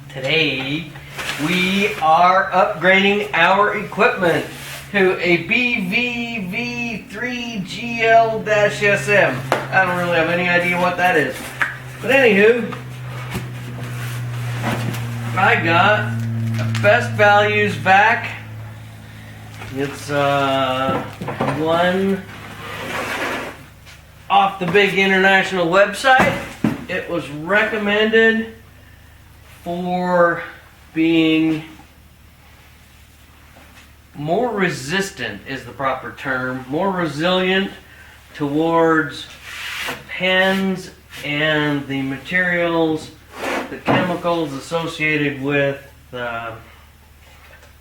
Today we are upgrading our equipment to a BVV3GL-SM. I don't really have any idea what that is. But anywho, I got a Best Values vac. It's one off the big international website. It was recommended for being more resistant, is the proper term, more resilient towards pens and the materials, the chemicals associated with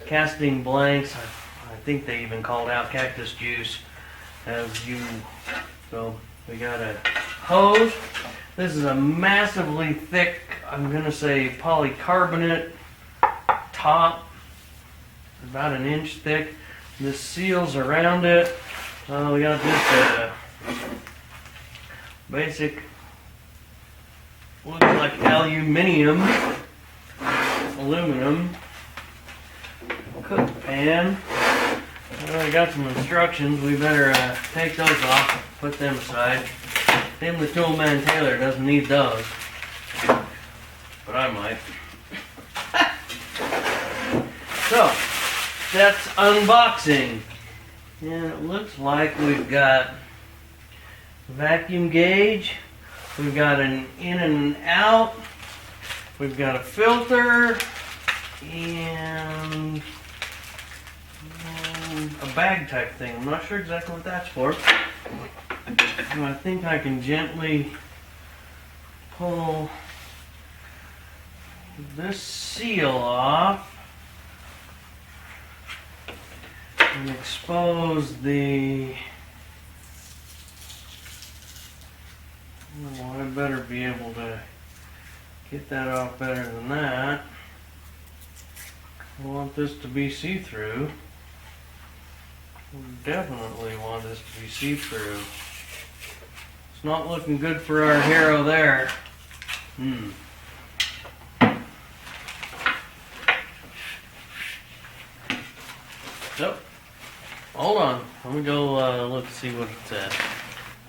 casting blanks. I think they even called out cactus juice. So we got a hose. This is a massively thick, I'm going to say polycarbonate top, about an inch thick. This seals around it. We got just a basic, looks like aluminum cook pan. I got some instructions. We better take those off, put them aside. Tim the Toolman Taylor doesn't need those, but I might. So, that's unboxing. And it looks like we've got a vacuum gauge, we've got an in and out, we've got a filter, and a bag type thing. I'm not sure exactly what that's for. So I think I can gently pull this seal off and expose the, well, I better be able to get that off better than that. I want this to be see-through. I definitely want this to be see-through. It's not looking good for our hero there. So, hold on. Let me go look and see what it says.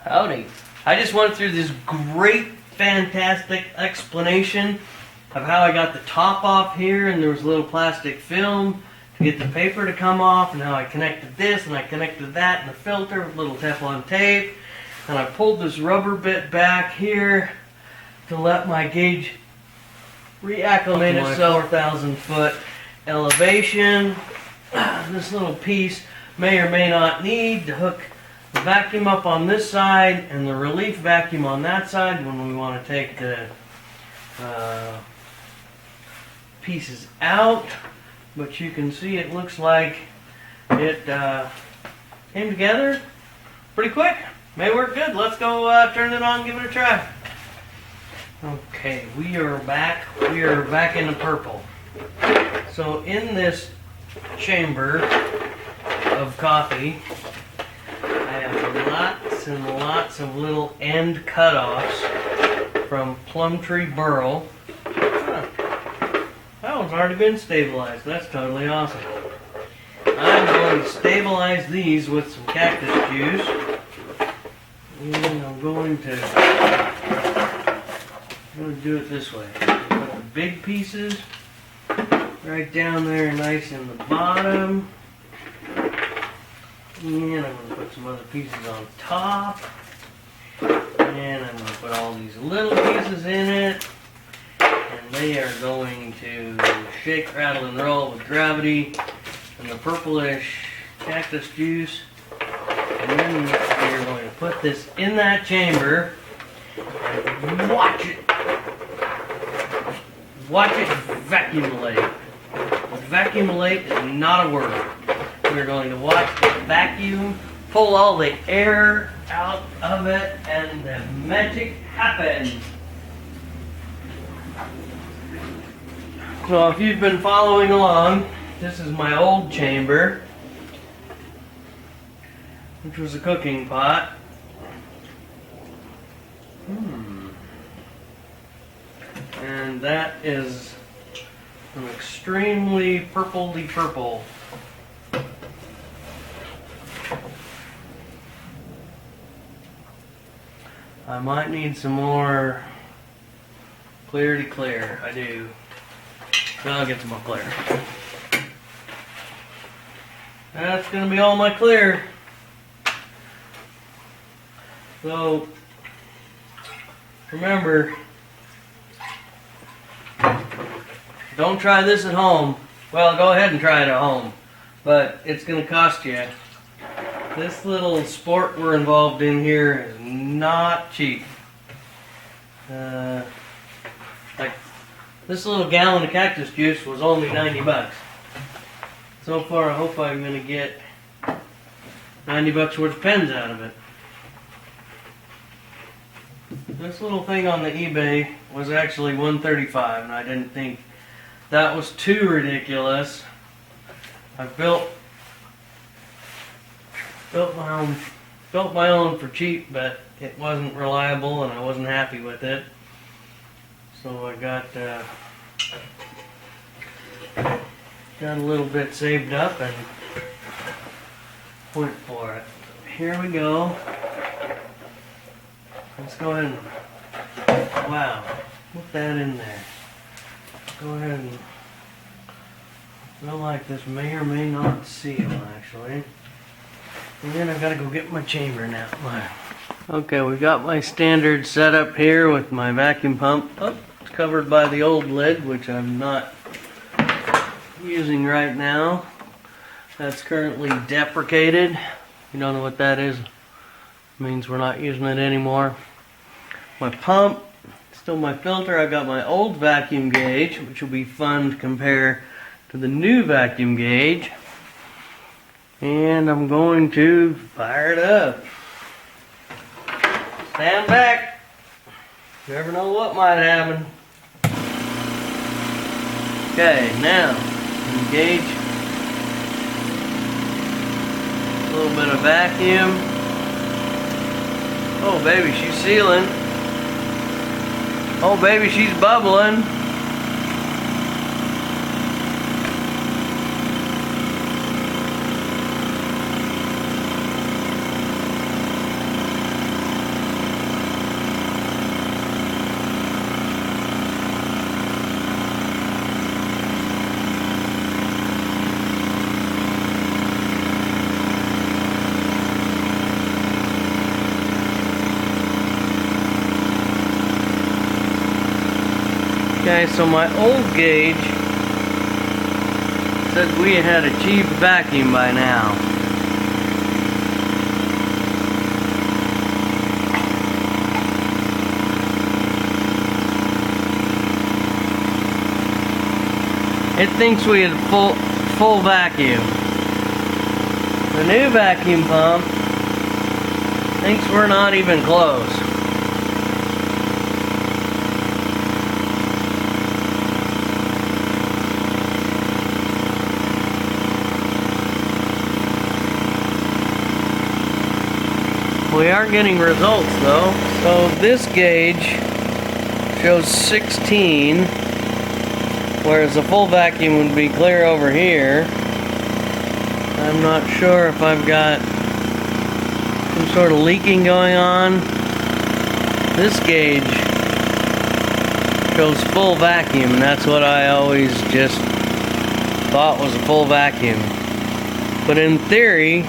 Howdy. I just went through this great, fantastic explanation of how I got the top off here, and there was a little plastic film to get the paper to come off, and how I connected this and I connected that and the filter with little Teflon tape. And I pulled this rubber bit back here to let my gauge reacclimate itself 4,000 foot elevation. This little piece may or may not need to hook the vacuum up on this side and the relief vacuum on that side when we want to take the pieces out. But you can see it looks like it came together pretty quick. May work good. Let's go turn it on and give it a try. Okay, we are back. We are back in the purple. So in this chamber of coffee, I have lots and lots of little end cutoffs from Plumtree burl. That one's already been stabilized. That's totally awesome. I'm going to stabilize these with some cactus juice. And I'm going to do it this way. Put the big pieces right down there, nice in the bottom. And I'm going to put some other pieces on top. And I'm going to put all these little pieces in it. And they are going to shake, rattle, and roll with gravity and the purplish cactus juice. And then we're going to put this in that chamber and watch it vacuumulate. Vacuumulate is not a word. We're going to watch the vacuum pull all the air out of it and the magic happens. So if you've been following along, this is my old chamber, which was a cooking pot. And that is an extremely purpley purple. I might need some more clear to clear. I do. I'll get some more clear. That's going to be all my clear. So, remember, don't try this at home. Well, go ahead and try it at home, but it's going to cost you. This little sport we're involved in here is not cheap. Like this little gallon of cactus juice was only 90 bucks. So far, I hope I'm going to get 90 bucks worth of pens out of it. This little thing on the eBay was actually $135, and I didn't think that was too ridiculous. I built my own for cheap, but it wasn't reliable, and I wasn't happy with it. So I got a little bit saved up and went for it. Here we go. Let's go ahead and, wow, put that in there. Go ahead and, I feel like this may or may not seal actually. And then I've got to go get my chamber now. Okay, we've got my standard setup here with my vacuum pump. Oh, it's covered by the old lid, which I'm not using right now. That's currently deprecated. You don't know what that is? It means we're not using it anymore. My pump, still my filter. I've got my old vacuum gauge, which will be fun to compare to the new vacuum gauge. And I'm going to fire it up. Stand back. You never know what might happen. Okay, now engage. A little bit of vacuum. Oh baby, she's sealing. Oh baby, she's bubbling. Okay, so my old gauge said we had achieved vacuum by now. It thinks we had full vacuum. The new vacuum pump thinks we're not even close. We are getting results though. So this gauge shows 16, whereas the full vacuum would be clear over here. I'm not sure if I've got some sort of leaking going on. This gauge shows full vacuum, and that's what I always just thought was a full vacuum. But in theory,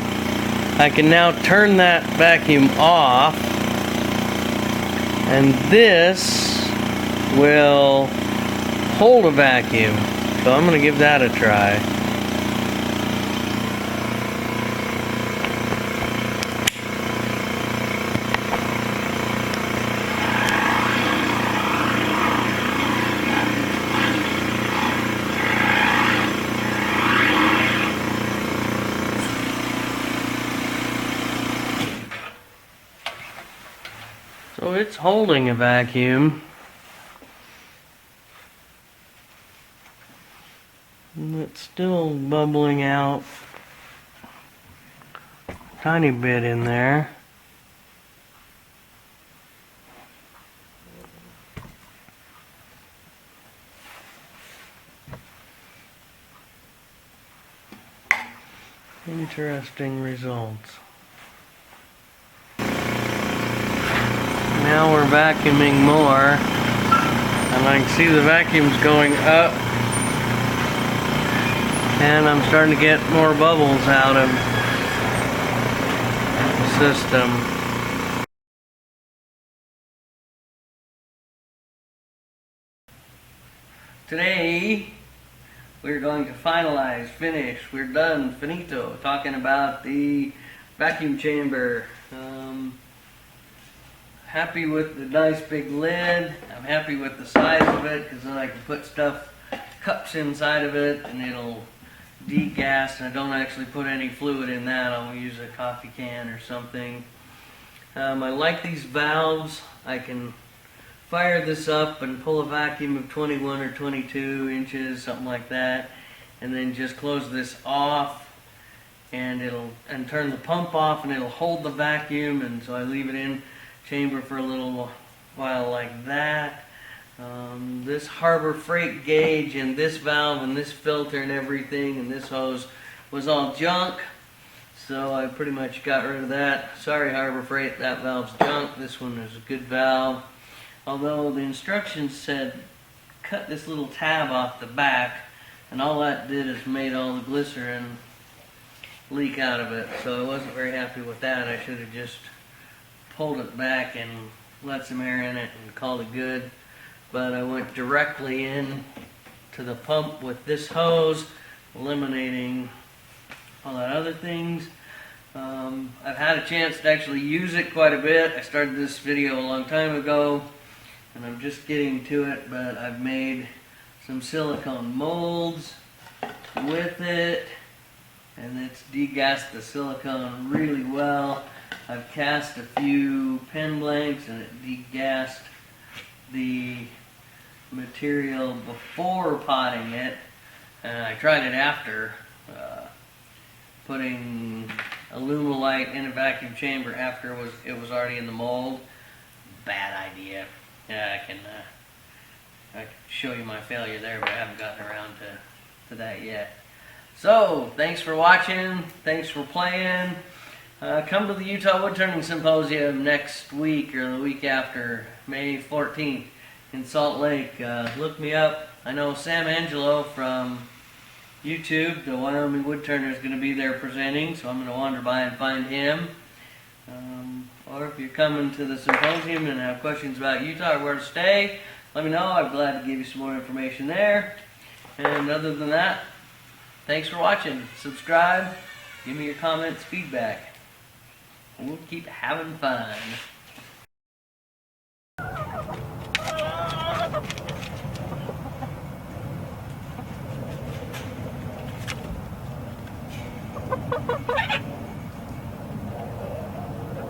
I can now turn that vacuum off, and this will hold a vacuum. So I'm going to give that a try. So it's holding a vacuum. And it's still bubbling out a tiny bit in there. Interesting results. Now we're vacuuming more, and I can see the vacuum's going up, and I'm starting to get more bubbles out of the system. Today we're going to finish, we're done, finito, talking about the vacuum chamber. Happy with the nice big lid. I'm happy with the size of it because then I can put cups inside of it and it'll degas, and I don't actually put any fluid in that. I'll use a coffee can or something. I like these valves. I can fire this up and pull a vacuum of 21 or 22 inches, something like that, and then just close this off, and turn the pump off, and it'll hold the vacuum, and so I leave it in chamber for a little while like that. This Harbor Freight gauge and this valve and this filter and everything and this hose was all junk, so I pretty much got rid of that. Sorry, Harbor Freight, that valve's junk. This one is a good valve. Although the instructions said cut this little tab off the back, and all that did is made all the glycerin leak out of it, so I wasn't very happy with that. I should have just pulled it back and let some air in it and called it good. But I went directly in to the pump with this hose, eliminating all that other things. I've had a chance to actually use it quite a bit. I started this video a long time ago, and I'm just getting to it, but I've made some silicone molds with it, and it's degassed the silicone really well. I've cast a few pen blanks, and it degassed the material before potting it, and I tried it after, putting Alumilite in a vacuum chamber after it was already in the mold. Bad idea. Yeah, I can show you my failure there, but I haven't gotten around to that yet. So, thanks for watching. Thanks for playing. Come to the Utah Woodturning Symposium next week or the week after, May 14th in Salt Lake. Look me up. I know Sam Angelo from YouTube, the Wyoming Woodturner, is going to be there presenting, so I'm going to wander by and find him. Or if you're coming to the symposium and have questions about Utah or where to stay, let me know. I'm glad to give you some more information there. And other than that, thanks for watching. Subscribe. Give me your comments, feedback. We'll keep having fun.